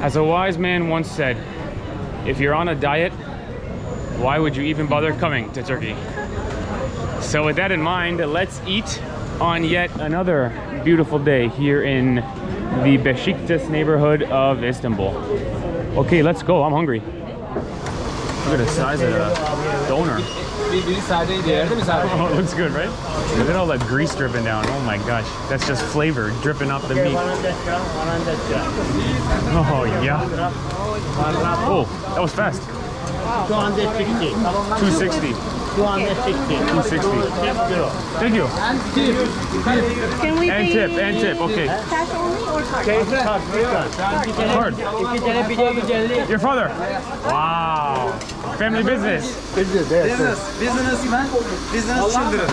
As a wise man once said, if you're on a diet, why would you even bother coming to Turkey? So with that in mind, let's eat on yet another beautiful day here in the Beşiktaş neighborhood of Istanbul. Okay, let's go. I'm hungry. Look at the size of the doner. Oh, it looks good, right? Look at all that grease dripping down. Oh my gosh, that's just flavor dripping off the meat. Oh yeah. Oh, that was fast. 260. 260. 260. Thank you. Can we And tip, okay. cash only or card? Card. Your father? Wow. Family business. Businessman, business children.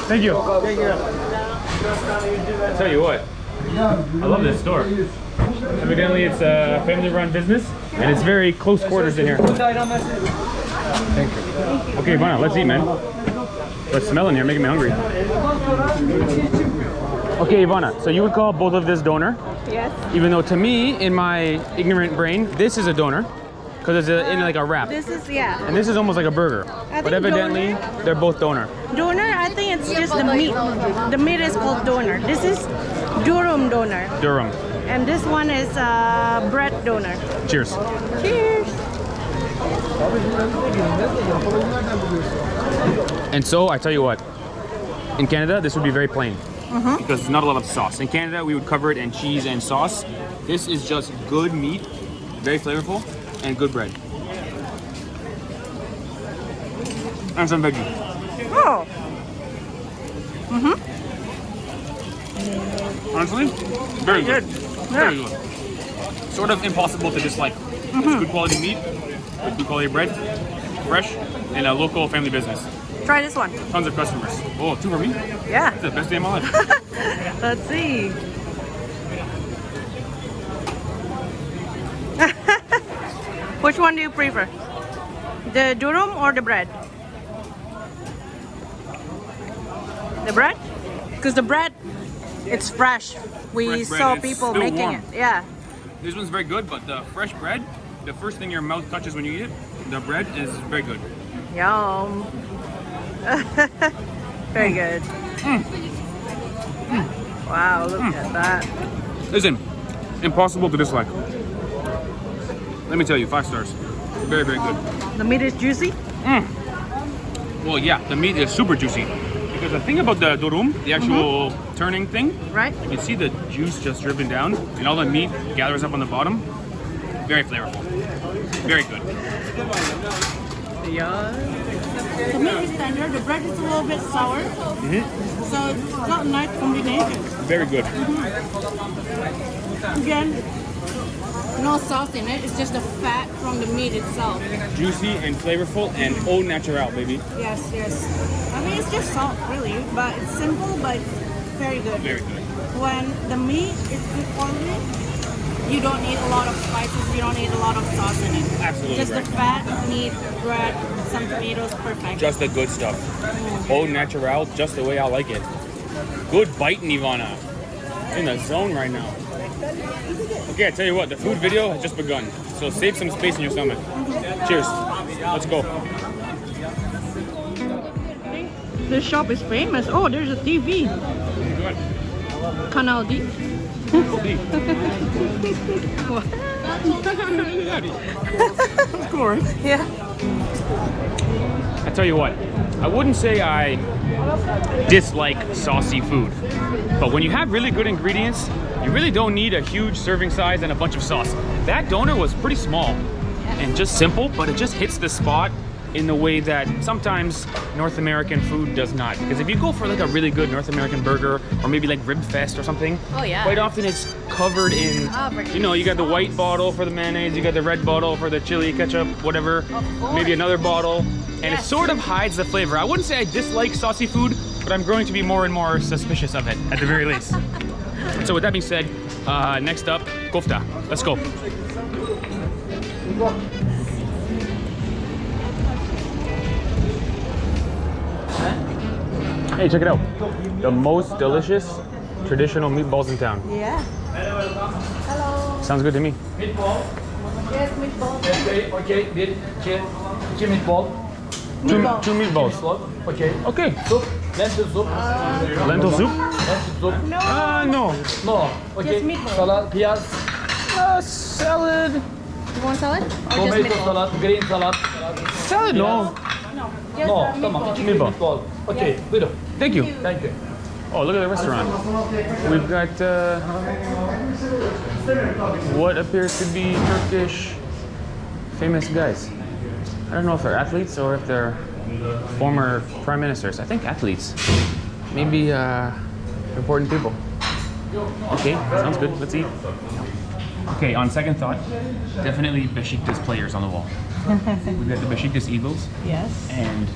Thank you. I'll tell you what, I love this store. Evidently it's a family-run business, and it's very close quarters in here. Thank you. Okay, Ivana, let's eat, man. Let's smell in here, making me hungry. Okay, Ivana, so you would call both of this doner? Yes. Even though to me, in my ignorant brain, this is a doner. Because it's in like a wrap. This is, yeah. And this is almost like a burger. But evidently, they're both doner. Doner, I think it's just the meat. The meat is called doner. This is Durum doner. Durum. And this one is bread doner. Cheers. Cheers. And so, I tell you what, in Canada, this would be very plain. Because there's not a lot of sauce. In Canada, we would cover it in cheese and sauce. This is just good meat, very flavorful, and good bread. And some veggie. Oh. Honestly, very good. Very good. Sort of impossible to dislike. It's good quality meat, with good quality bread, fresh, and a local family business. Try this one. Tons of customers. Oh, 2 for me? Yeah. It's the best day of my life. Let's see. Which one do you prefer? The durum or the bread? The bread? Because the bread, it's fresh. We Fresh bread, saw it's people still making warm. it. Yeah. This one's very good, but the fresh bread, the first thing your mouth touches when you eat it, the bread is very good. Yum. Very good. Wow, look at that. Listen, impossible to dislike. Let me tell you, 5 stars. Very, very good. The meat is juicy. Well, yeah, the meat is super juicy. Because the thing about the durum, the actual turning thing, Right? you can see the juice just dripping down, and all the meat gathers up on the bottom. Very flavorful. Very good. Yeah. The meat is tender. The bread is a little bit sour. So it's got a nice combination. Very good. Again, no sauce in it. It's just the fat from the meat itself. Juicy and flavorful and au natural, baby. Yes, yes. I mean, it's just salt, really, but it's simple, but very good. Very good. When the meat is good quality, you don't need a lot of spices. You don't need a lot of sauce in it. Absolutely Just right. the fat, meat, bread, some tomatoes, perfect. Just the good stuff. Au natural, just the way I like it. Good biting, Ivana. In the zone right now. Okay, I tell you what, the food video has just begun. So save some space in your stomach. Cheers. Let's go. This shop is famous. Oh, there's a TV. Good. Canal D. Of course. Yeah. I tell you what, I wouldn't say I dislike saucy food, but when you have really good ingredients, you really don't need a huge serving size and a bunch of sauce. That doner was pretty small and just simple, but it just hits the spot in the way that sometimes North American food does not. Because if you go for like a really good North American burger or maybe like Rib Fest or something, quite often it's covered in, you know, you got the white bottle for the mayonnaise, you got the red bottle for the chili ketchup, whatever, maybe another bottle, and it sort of hides the flavor. I wouldn't say I dislike saucy food, but I'm growing to be more and more suspicious of it, at the very least. So with that being said, next up, Kofte. Let's go. Hey, check it out. The most delicious traditional meatballs in town. Yeah. Hello. Sounds good to me. Meatball. Yes, meatball. Okay. İki meatball. Two meatballs. Okay. Okay. Soup. Lentil soup. Lentil soup? Lentil soup. No. No. No. Okay. Just meatball. Salad, piyaz. Salad. You want salad? Or just Tomato meatball? salad, green salad. Salad? No. No. Just No, meatball. tamam. İki Meatball. meatball. Okay. Buyurun. Thank you. Thank you. Oh, look at the restaurant. We've got what appears to be Turkish famous guys. I don't know if they're athletes or if they're former prime ministers. I think athletes. Maybe important people. Okay, sounds good. Let's eat. Okay, on second thought, definitely Beşiktaş players on the wall. We've got the Beşiktaş Eagles Yes. and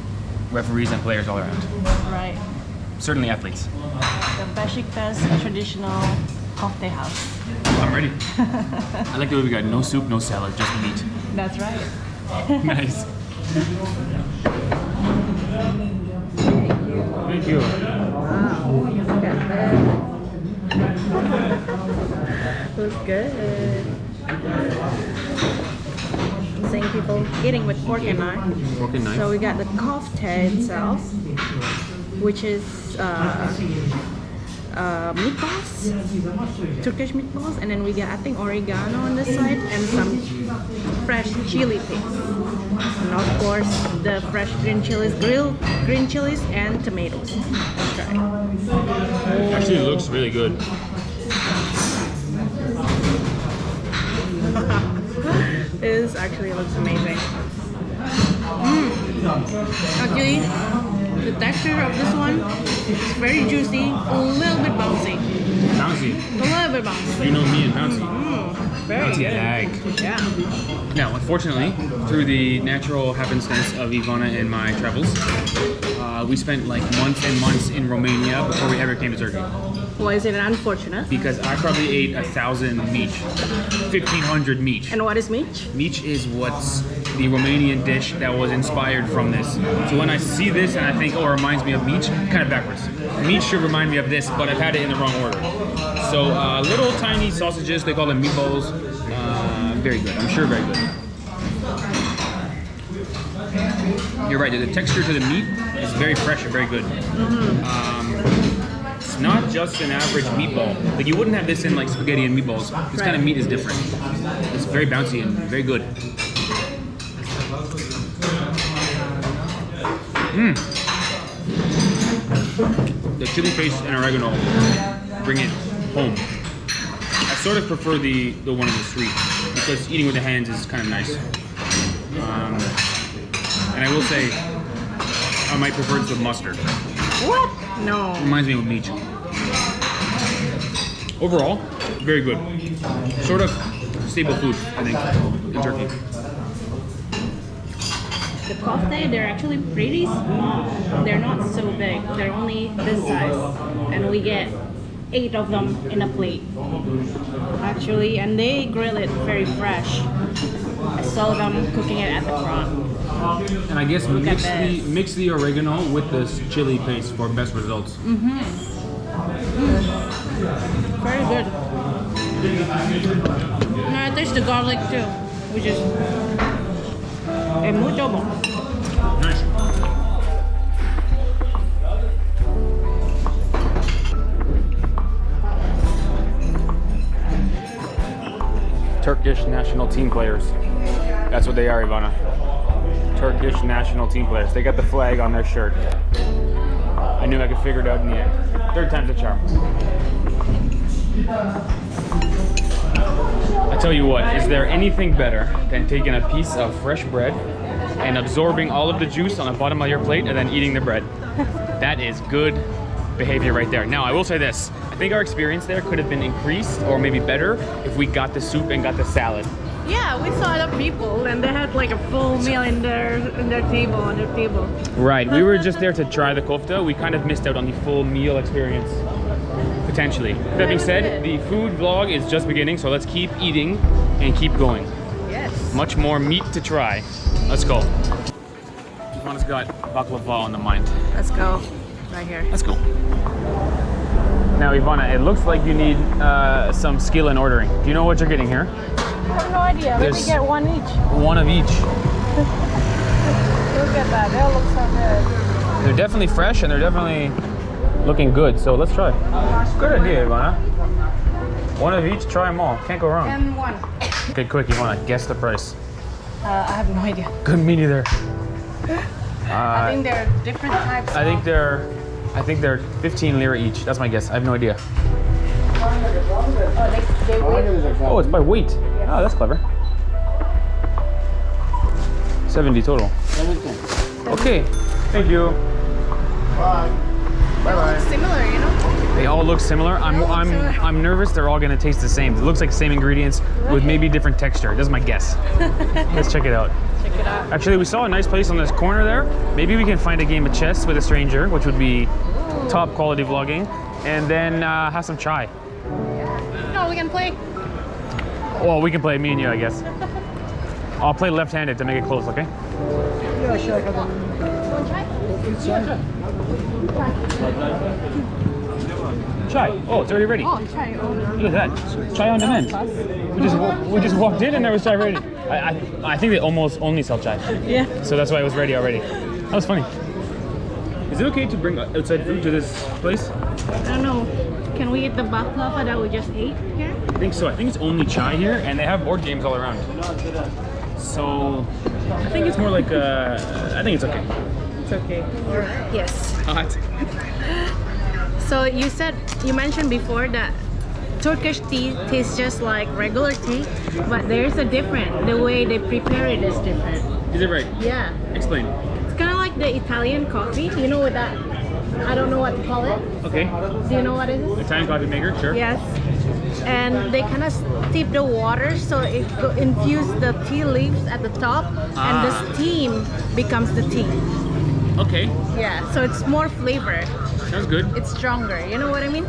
referees and players all around. Right. Certainly athletes. The Beşiktaş traditional Kofte house. I'm ready. I like the way we got no soup, no salad, just meat. That's right. Nice. Thank you. Looks good. I'm seeing people eating with fork and knife. Fork and knife. So we got the kofte itself, which is meatballs, Turkish meatballs, and then we got I think oregano on this side and some fresh chili paste, and of course the fresh green chilies, grilled green chilies and tomatoes. Let's try. Actually, it looks really good. This actually looks amazing. Actually, the texture of this one is very juicy, a little bit bouncy. Bouncy. A little bit bouncy. You know me and bouncy. Very Bouncy good. lag. Yeah. Now, unfortunately, through the natural happenstance of Ivana and my travels, we spent like months and months in Romania before we ever came to Turkey. Why is it unfortunate? Because I probably ate 1,000 mici, 1,500 mici. And what is mici? Mici is what's the Romanian dish that was inspired from this. So when I see this and I think, oh, it reminds me of mici, kind of backwards. Mici should remind me of this, but I've had it in the wrong order. So little tiny sausages, they call them meatballs. Very good, I'm sure very good. You're right, the texture to the meat is very fresh and very good. It's not just an average meatball. Like you wouldn't have this in like spaghetti and meatballs. This kind of meat is different. It's very bouncy and very good. The chili paste and oregano bring it home. I sort of prefer the one in the street because eating with the hands is kind of nice. And I will say, I might prefer this with mustard. What? No. Reminds me of mici. Overall, very good. Sort of staple food, I think, in Turkey. The kofte, they're actually pretty small. They're not so big. They're only this size. And we get 8 of them in a plate. Actually, and they grill it very fresh. I saw them cooking it at the front. And I guess mix the oregano with this chili paste for best results. Very good. And I taste the garlic too, which is muy bon. Nice. Turkish national team players. That's what they are, Ivana. Turkish national team players. They got the flag on their shirt. I knew I could figure it out in the end. 3rd time's a charm. I tell you what, is there anything better than taking a piece of fresh bread and absorbing all of the juice on the bottom of your plate and then eating the bread? That is good behavior right there. Now, I will say this. I think our experience there could have been increased or maybe better if we got the soup and got the salad. Yeah, we saw other people and they had like a full meal on their table. Right, we were just there to try the kofte. We kind of missed out on the full meal experience, potentially. That being said, the food vlog is just beginning, so let's keep eating and keep going. Yes. Much more meat to try. Let's go. Ivana's got baklava on the mind. Let's go. Right here. Let's go. Now, Ivana, it looks like you need some skill in ordering. Do you know what you're getting here? I have no idea. Maybe There's- get one each. One of each. Look at that. They all look so good. They're definitely fresh and they're definitely looking good. So let's try. Good idea, Ivana. One of each, try them all. Can't go wrong. And one. Okay, quick, Ivana, guess the price. I have no idea. Good, me neither. I think there are different types. I think they're 15 lira each. That's my guess. I have no idea. They weigh. Oh, it's by weight. Oh, that's clever. 70 total. Okay, thank you. Bye. Bye. Similar, you know. They all look similar. I'm nervous. They're all gonna taste the same. It looks like the same ingredients with maybe different texture. That's my guess. Let's check it out. Check it out. Actually, we saw a nice place on this corner there. Maybe we can find a game of chess with a stranger, which would be top quality vlogging, and then have some chai. No, we can play. Well, we can play me and you, I guess. I'll play left-handed to make it close, okay? Chai. Oh, it's already ready. Oh, chai. Oh. Look at that. Chai on demand. We just walked in and there was chai ready. I think they almost only sell chai. Yeah. So that's why it was ready already. That was funny. Is it okay to bring outside food to this place? I don't know. Can we eat the baklava that we just ate here? I think so. I think it's only chai here and they have board games all around. So I think it's more like I think it's okay. It's okay. Yes. Hot. So you mentioned before that Turkish tea tastes just like regular tea, but there's a different. The way they prepare it is different. Is it right? Yeah. Explain. It's kind of like the Italian coffee. You know what that? I don't know what to call it. Okay. Do you know what it is? Italian coffee maker, sure. Yes. And they kind of steep the water so it infuse the tea leaves at the top, and the steam becomes the tea. Okay. Yeah. So it's more flavor. Sounds good. It's stronger. You know what I mean?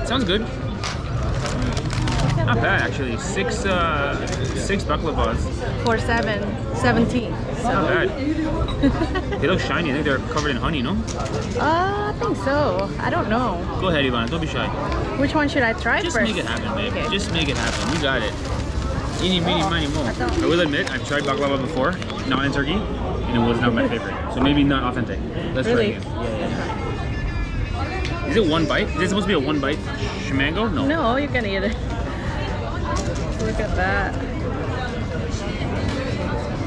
Sounds good. Not bad actually. Six baklavas. For 17. Not bad. They look shiny. I think they're covered in honey, no? I think so. I don't know. Go ahead, Ivana. Don't be shy. Which one should I try Just first? make it happen, babe. Okay. Just make it happen. You got it. Eeny, meeny, miny, mo. I will admit, I've tried baklava before, not in Turkey, and it was not my favorite. So maybe not authentic. Let's Really? try again. Yeah. Is it one bite? Is it supposed to be a one bite shamango? No. No, you can eat it. Look at that.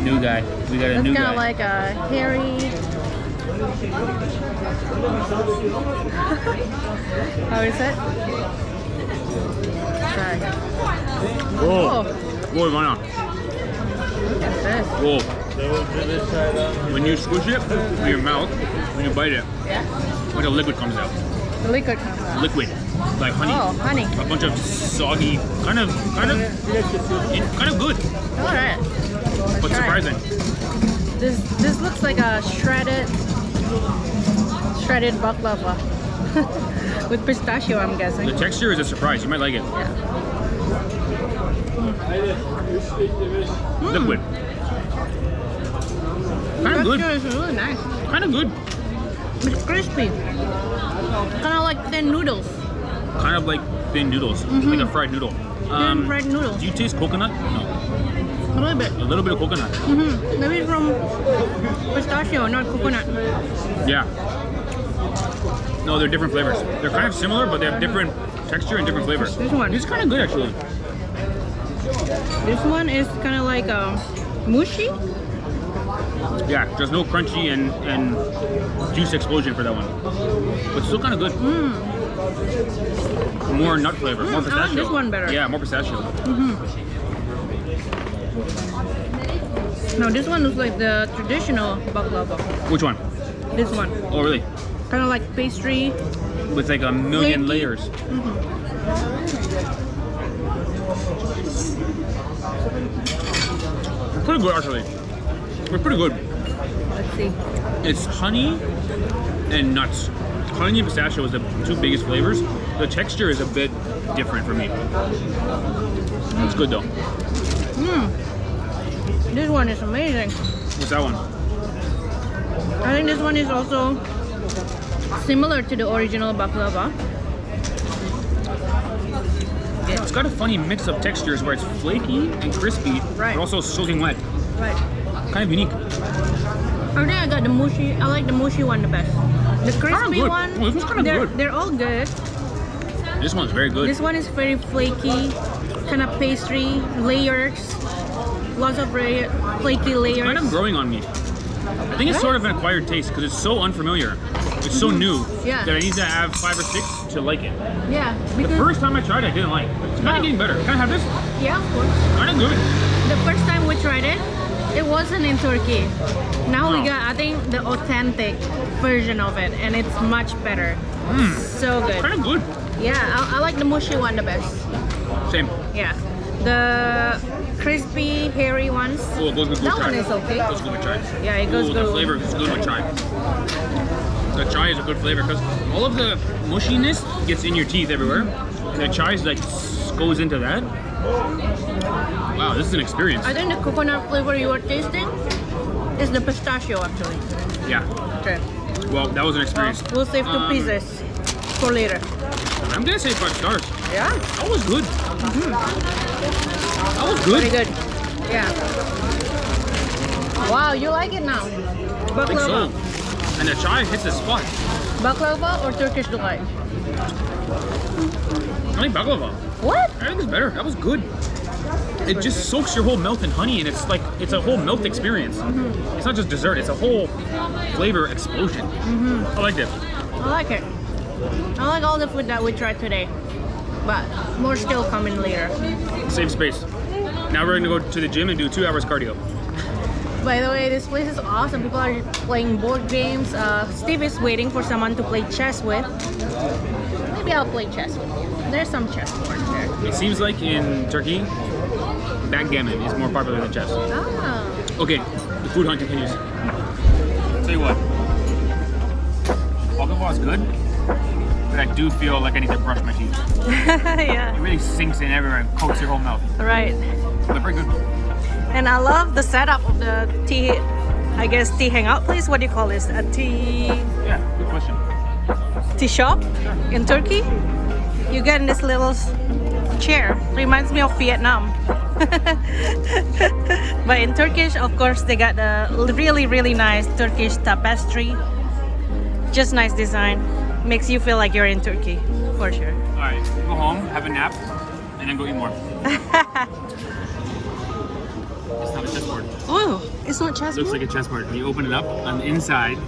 New guy. We got a It's new kind guy. of like a hairy. How is it? Try. Whoa. Whoa, Ivana. Look at this. Whoa. When you squish it with your mouth, when you bite it, Yeah. like a liquid comes out. The liquid comes out. Liquid. Like honey. Oh, honey. A bunch of soggy, kind of good, All right. but try. surprising. This looks like a shredded baklava with pistachio, I'm guessing. The texture is a surprise. You might like it. Yeah. Liquid. Kind of good. Texture is really nice. Kind of good. It's crispy. Kind of like thin noodles. Kind of like thin noodles, like a fried noodle. Thin fried noodles. Do you taste coconut? No. A little bit. A little bit of coconut. Maybe it's from pistachio, not coconut. Yeah. No, they're different flavors. They're kind of similar, but they have different texture and different flavors. This one. It's kind of good actually. This one is kind of like mushy. Yeah, there's no crunchy and juice explosion for that one. But still kind of good. More nut flavor, more I like pistachio. this one better. Yeah, more pistachio. No, this one looks like the traditional baklava. Which one? This one. Oh, really? Kind of like pastry. With like a million Flaky. layers. Pretty good actually. It's pretty good. Let's see. It's honey and nuts. Honey and pistachio is the two biggest flavors. The texture is a bit different for me. It's good though. This one is amazing. What's that one? I think this one is also similar to the original baklava, got a funny mix of textures where it's flaky and crispy, Right. but also soaking wet. Right. Kind of unique. I think I got the mushy. I like the mushy one the best. The crispy good. one, Oh, this one's kinda good. they're all good. This one's very good. This one is very flaky, kind of pastry, layers, lots of flaky layers. Kind of growing on me. I think it's sort of an acquired taste because it's so unfamiliar. It's so new Yeah. that I need to have 5 or 6 to like it. Yeah, The because first time I tried it, I didn't like. It's kind of getting better. Can I have this? yeah, of course. Kind of good. The first time we tried it, it wasn't in Turkey. Now we No. got, I think, the authentic version of it, and it's much better. So Kind good. of good. Yeah, I like the mushy one the best. Same. Yeah, the crispy, hairy ones. Oh, it goes good with That chai. one is okay. Goes good with chai. Yeah, it goes Ooh, good. The flavor is good with chai. The chai is a good flavor because all of the mushiness gets in your teeth everywhere, and the chai is like goes into that. Wow, this is an experience. I think the coconut flavor you are tasting is the pistachio actually. Yeah. Okay. Well, that was an experience. We'll save 2 pieces for later. I'm gonna say 5 stars. Yeah. That was good. That was Very good. good. Yeah. Wow, you like it now? I think so. Baklava. And the chai hits the spot. Baklava or Turkish delight? I like baklava. What? I think it's better. That was good. It just soaks your whole mouth in honey, and it's like it's a whole mouth experience. It's not just dessert; it's a whole flavor explosion. I liked it. I like it. I like all the food that we tried today, but more still coming later. Save space. Now we're gonna go to the gym and do 2 hours cardio. By the way, this place is awesome. People are playing board games. Steve is waiting for someone to play chess with. Maybe I'll play chess with you. There's some chess boards there. It seems like in Turkey, backgammon is more popular than chess. Ah. Okay, the food hunt continues. Tell you what, baklava is good, but I do feel like I need to brush my teeth. Yeah. It really sinks in everywhere and coats your whole mouth. Right. But very good. And I love the setup of the tea, I guess tea hangout place. What do you call this? A tea Yeah, good question. shop in Turkey. You get in this little chair. Reminds me of Vietnam. But in Turkish, of course, they got the really nice Turkish tapestry. Just nice design. Makes you feel like you're in Turkey, for sure. All right, go home, have a nap, and then go eat more. It's not a chessboard. Oh, it's not It chessboard? looks like a chessboard. When you open it up, on the inside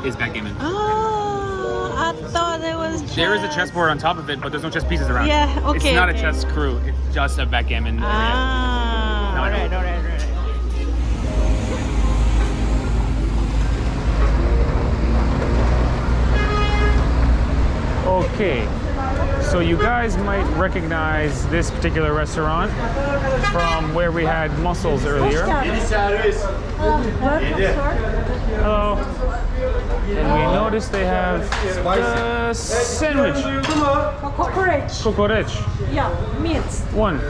is backgammon. Oh, I thought it was chess. There is a chessboard on top of it, but there's no chess pieces around. Yeah, okay, It's not okay. a chess crew. It's just a backgammon area. Ah, Now I know. alright. Okay, so you guys might recognize this particular restaurant from where we had mussels earlier. Hello. And we noticed they have the sandwich. Kokoreç. Kokoreç. Yeah, meat. One.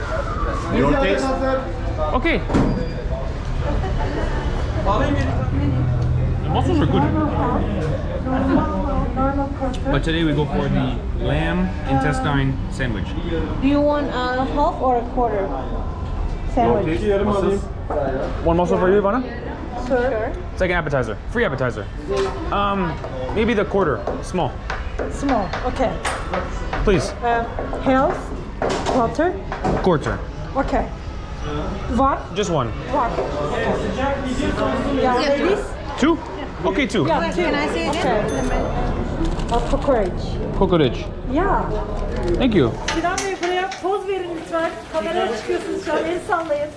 Your taste? Okay. The mussels are good. But today we go for the lamb intestine sandwich. Do you want a half or a quarter sandwich? One mussel for you, Ivana? Sure. It's like an appetizer. Free appetizer. Maybe the quarter. Small. Small. Okay. Please. Health. Quarter. Quarter. Okay. One. Just one. One. Yeah, ladies. 2? Okay, 2. Yeah, two. Can I say it? Okay. A kokoreç. Kokoreç. Yeah. Thank you. Sinan Bey buraya poz verin lütfen. Kameraya çıkıyorsunuz şu an. El sallayın.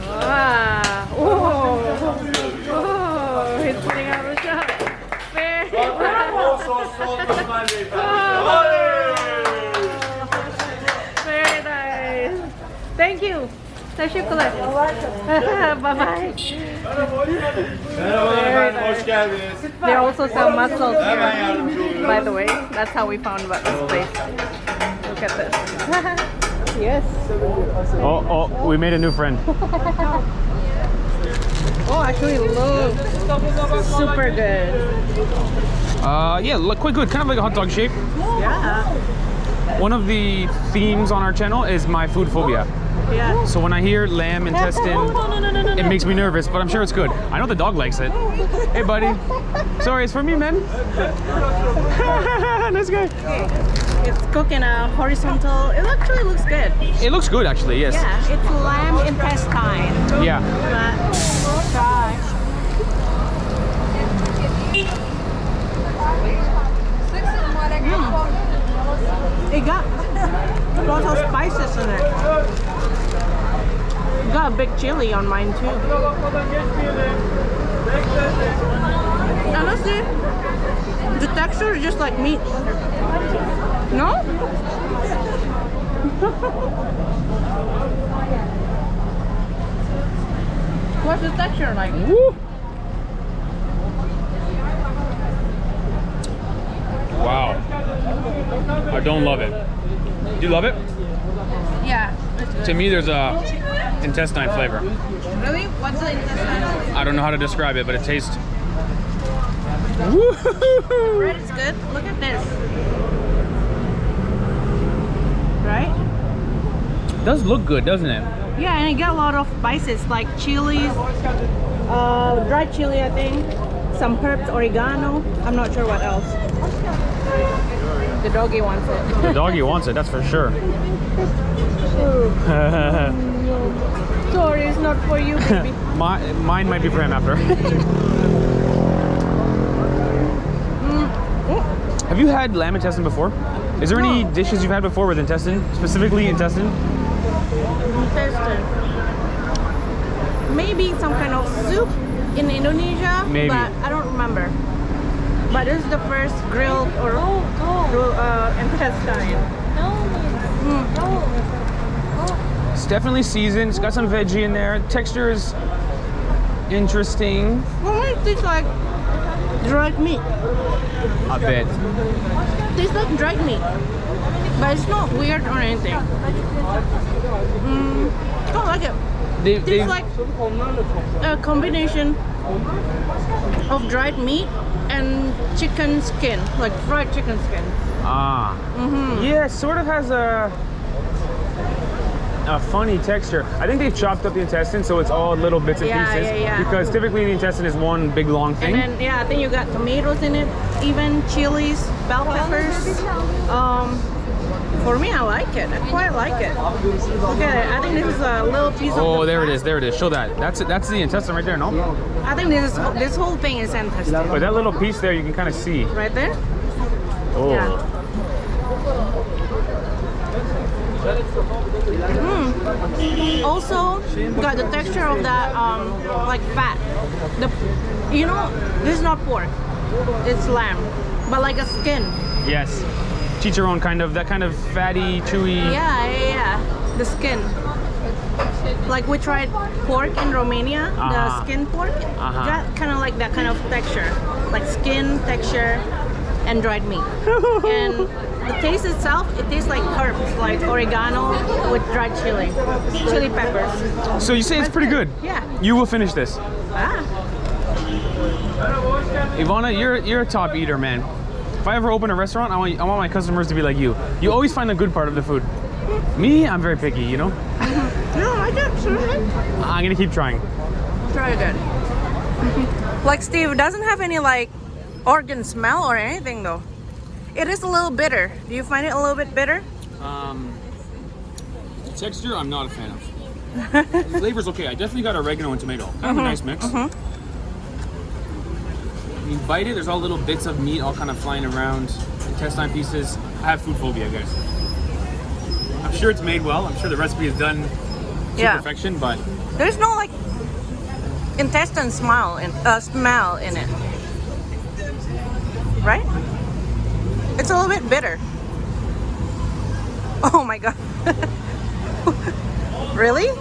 Wow. Oh, he's putting out a shot. Very Very nice. Thank you. Teşekkürler. Bye bye. Merhaba efendim, hoş geldiniz. They also sell mussels Hemen here. yardımcı oluyorum. By the way, that's how we found about this place. Look at this. Yes. Oh, we made a new friend. Oh, actually looks super good. Yeah, look quite good. Kind of like a hot dog shape. Yeah. One of the themes on our channel is my food phobia. Yeah. So when I hear lamb intestine, No. it makes me nervous, but I'm sure it's good. I know the dog likes it. Hey, buddy. Sorry, it's for me, man. Nice guy. It's cooked in a horizontal. It actually looks good. It looks good, actually, yes. Yeah, it's lamb intestine. Yeah. But try. It got lots of spices in it. Got a big chili on mine too. Honestly, the texture is just like meat. No? What's the texture like? Woo. Wow. I don't love it. Do you love it? Yeah, it's good. To me, there's a intestine flavor. Really? What's the intestine? I don't know how to describe it, but it tastes. Woo-hoo-hoo. Bread is good. Look at this. Right? It does look good, doesn't it? Yeah, and it got a lot of spices like chilies, dried chili, I think, some herbs, oregano. I'm not sure what else. The doggy wants it. The doggy wants it, that's for sure. Sorry, it's not for you, baby. Mine might be for him after. Have you had lamb intestine before? Is there any dishes you've had before with intestine? Specifically intestine? Intestine. Maybe some kind of soup in Indonesia, Maybe. but I don't remember. But this is the first grilled or intestine. It's definitely seasoned. It's got some veggie in there. Texture is interesting. Well, it tastes like dried meat. A bit. It tastes like dried meat, but it's not weird or anything. I don't like it. It's like a combination of dried meat and chicken skin, like fried chicken skin. Yeah, it sort of has a funny texture. I think they've chopped up the intestine so it's all little bits and pieces. Yeah. Because typically the intestine is one big long thing. And then, I think you got tomatoes in it, even chilies, bell peppers. For me, I like it. I quite like it. Look at it. I think this is a little piece of. Oh, there it is. There it is. Show that. That's it. That's the intestine right there. No. I think this whole thing is intestine. But that little piece there, you can kind of see. Right there. Oh. Yeah. Also, got the texture of that like fat. This is not pork. It's lamb, but like a skin. Yes. Chicharron kind of, that kind of fatty, chewy. Yeah. The skin. Like we tried pork in Romania, the skin pork. Got kind of like that kind of texture, like skin texture and dried meat. And the taste itself, it tastes like herbs, like oregano with dried chili peppers. So you say it's pretty good? Yeah. You will finish this. Ivana, you're a top eater, man. If I ever open a restaurant, I want my customers to be like you. You always find the good part of the food. Me, I'm very picky, you know? No, I don't. I'm gonna keep trying. Try it. Like Steve, it doesn't have any like organ smell or anything though. It is a little bitter. Do you find it a little bit bitter? Texture, I'm not a fan of. Flavor's okay. I definitely got oregano and tomato. Kind of a nice mix. You bite it, there's all little bits of meat all kind of flying around, intestine pieces. I have food phobia, guys. I'm sure it's made well. I'm sure the recipe is done to perfection, but there's no like intestine smell in it, right? It's a little bit bitter. Oh my god! Really?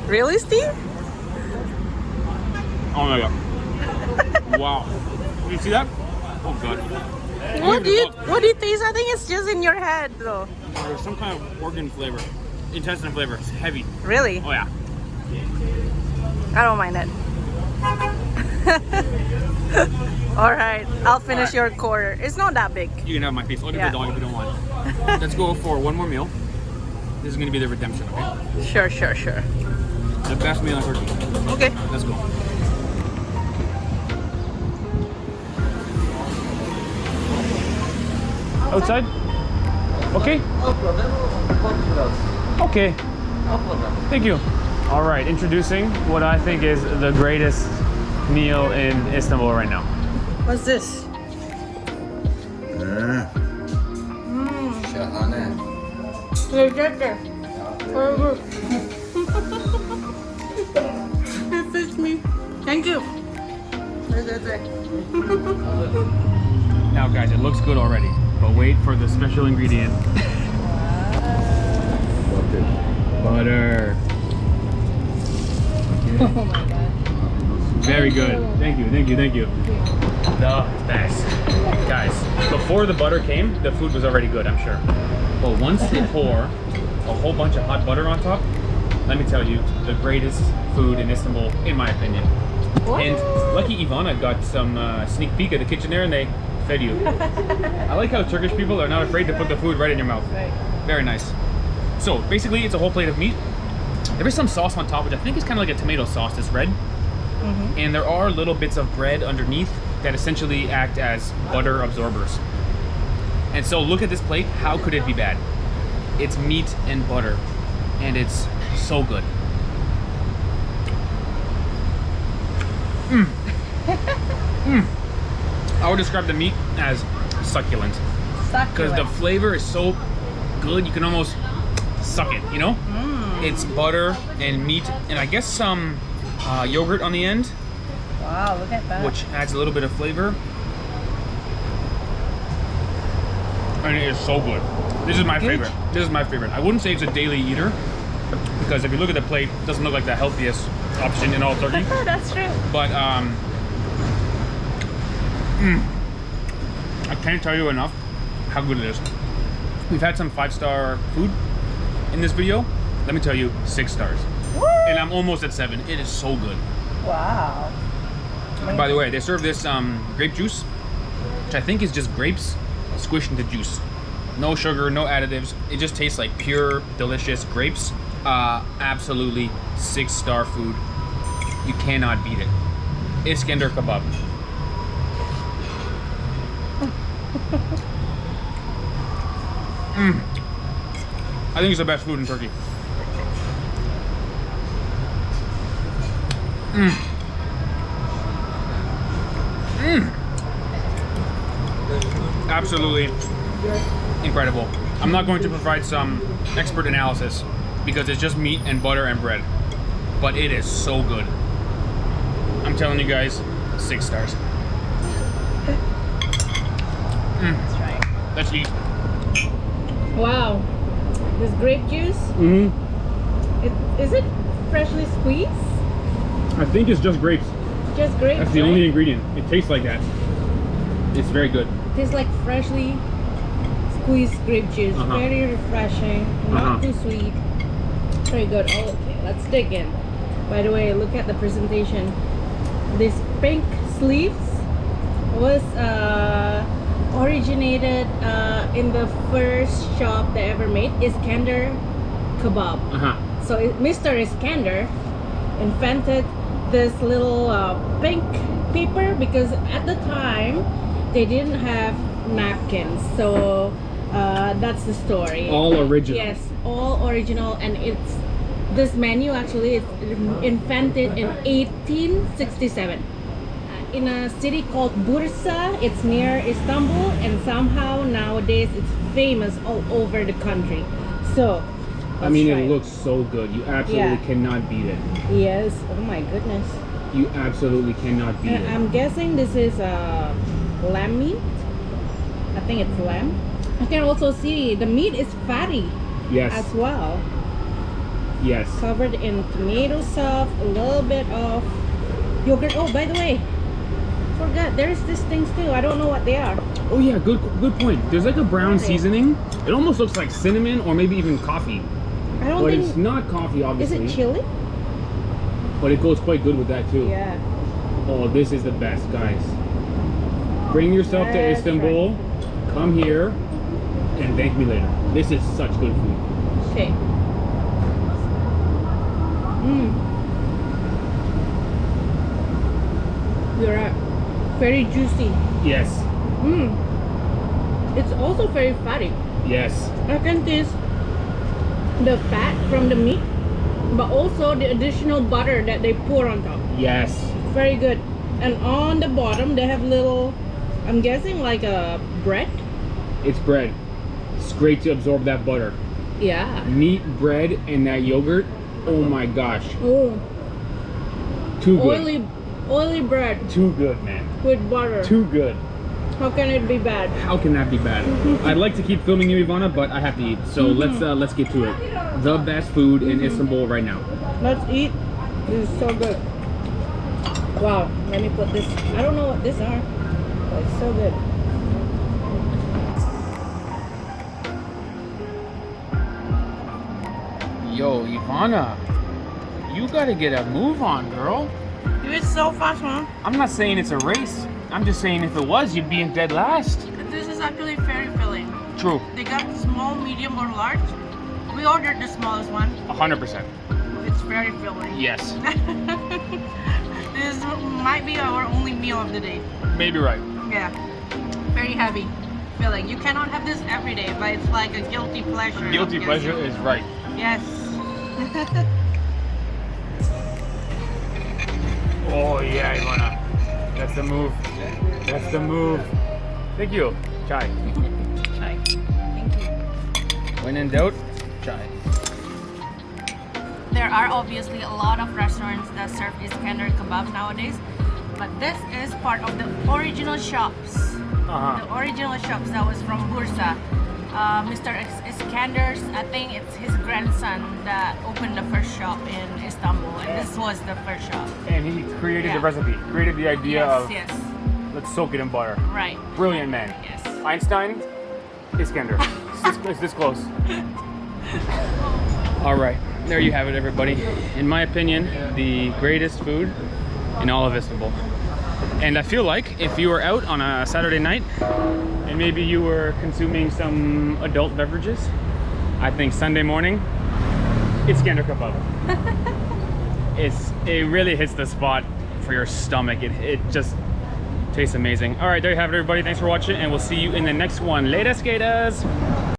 Really, Steve? oh my god. Wow. You see that? Oh god. What do you taste? I think it's just in your head though. There's some kind of organ flavor. Intestine flavor. It's heavy. Really? Oh yeah. I don't mind it. All right, I'll finish your quarter. It's not that big. You can have my piece. I'll give Yeah. the dog if you don't want. Let's go for one more meal. This is gonna be the redemption, okay? Sure, sure, sure. The best meal in Turkey. Okay. Let's go. Outside? Okay? Okay. Thank you. All right, introducing what I think is the greatest meal in Istanbul right now. What's this? Şahane. Lezzetli. Very good. It fits me. Thank you. Lezzetli. Now guys, it looks good already, but wait for the special ingredient. Butter. Oh my god. Very good. Thank you, thank you, thank you. The best. Guys, before the butter came, the food was already good, I'm sure. But once they pour a whole bunch of hot butter on top, let me tell you, the greatest food in Istanbul, in my opinion. And lucky Ivana got some sneak peek at the kitchen there and they fed you. I like how Turkish people are not afraid to put the food right in your mouth. Right. Very nice. So basically it's a whole plate of meat. There is some sauce on top, which I think is kind of like a tomato sauce that's red. And there are little bits of bread underneath that essentially act as butter absorbers. And so look at this plate, how could it be bad? It's meat and butter, and it's so good. I would describe the meat as succulent. Because the flavor is so good, you can almost suck it, you know? It's butter and meat, and I guess some yogurt on the end, Wow, look at that. which adds a little bit of flavor. And it is so good. This is my favorite. This is my favorite. I wouldn't say it's a daily eater, because if you look at the plate, it doesn't look like the healthiest option in all Turkey. That's true. But I can't tell you enough how good it is. We've had some 5-star food in this video. Let me tell you, 6 stars. Woo! And I'm almost at 7. It is so good. Wow. And by the way, they serve this grape juice, which I think is just grapes squished into juice. No sugar, no additives. It just tastes like pure, delicious grapes. Absolutely 6-star food. You cannot beat it. İskender kebab. I think it's the best food in Turkey. Absolutely incredible. I'm not going to provide some expert analysis because it's just meat and butter and bread, but it is so good. I'm telling you guys, 6 stars. Let's try it. Let's eat. Wow. This grape juice, is it freshly squeezed? I think it's just grapes. Just grapes, That's the right? only ingredient. It tastes like that. It's very good. Tastes like freshly squeezed grape juice. Very refreshing, not too sweet. Very good. Oh, okay, let's dig in. By the way, look at the presentation. This pink sleeves was originated in the first shop they ever made, Iskender kebab. So Mr. Iskender invented this little pink paper because at the time they didn't have napkins. So that's the story. All original. Yes, all original, and it's this menu actually is invented in 1867 in a city called Bursa. It's near Istanbul, and somehow nowadays it's famous all over the country. So I mean, let's try it looks so good. You absolutely cannot beat it. Yes. Oh my goodness. You absolutely cannot beat it. I'm guessing this is lamb meat. I think it's lamb. I can also see the meat is fatty Yes. as well. Yes. Covered in tomato sauce, a little bit of yogurt. Oh, by the way, forgot there's these things too. I don't know what they are. Oh yeah, good point. There's like a brown seasoning. It almost looks like cinnamon or maybe even coffee. I don't But think. it's not coffee, Is obviously. it chili? But it goes quite good with that too. Yeah. Oh, this is the best, guys. Bring yourself to That's Istanbul, come here, and thank me later. This is such good food. Okay. You're right. Very juicy. Yes, It's also very fatty. yes. I can taste the fat from the meat, but also the additional butter that they pour on top. Yes. Very good. And on the bottom, they have little, I'm guessing like a bread. It's bread. It's great to absorb that butter. Yeah. Meat, bread, and that yogurt. Oh my gosh. Oh, Too good. oily bread Too good, man. with butter. Too good. How can it be bad? How can that be bad? I'd like to keep filming you, Ivana, but I have to eat. So let's get to it. The best food in Istanbul right now. Let's eat. This is so good. Wow. Let me put this. I don't know what these are, but it's so good. Yo, Ivana, you gotta get a move on, girl. It's so fast, huh? I'm not saying it's a race. I'm just saying if it was, you'd be in dead last. This is actually very filling. True. They got small, medium, or large. We ordered the smallest one. 100%. It's very filling. Yes. This might be our only meal of the day. Maybe right. Yeah. Very heavy filling. You cannot have this every day, but it's like a guilty pleasure. Guilty I'm pleasure guessing. is right. Yes. Oh yeah, Ivana. That's the move. That's the move. Thank you. Chai. Chai. Thank you. When in doubt, chai. There are obviously a lot of restaurants that serve Iskender kebab nowadays, but this is part of the original shops. The original shops that was from Bursa. Mr. Iskender's, I think it's his grandson that opened the first shop in Istanbul, and this was the first shop. And he created the Yeah. recipe, created the idea Yes, of yes, let's soak it in butter. right, Brilliant man. yes. Einstein, Iskender. It's this close. All right, there you have it, everybody. In my opinion, the greatest food in all of Istanbul. And I feel like if you were out on a Saturday night and maybe you were consuming some adult beverages, I think Sunday morning, Iskender kebab. It really hits the spot for your stomach. It just tastes amazing. All right, there you have it, everybody. Thanks for watching, and we'll see you in the next one. Later, skaters.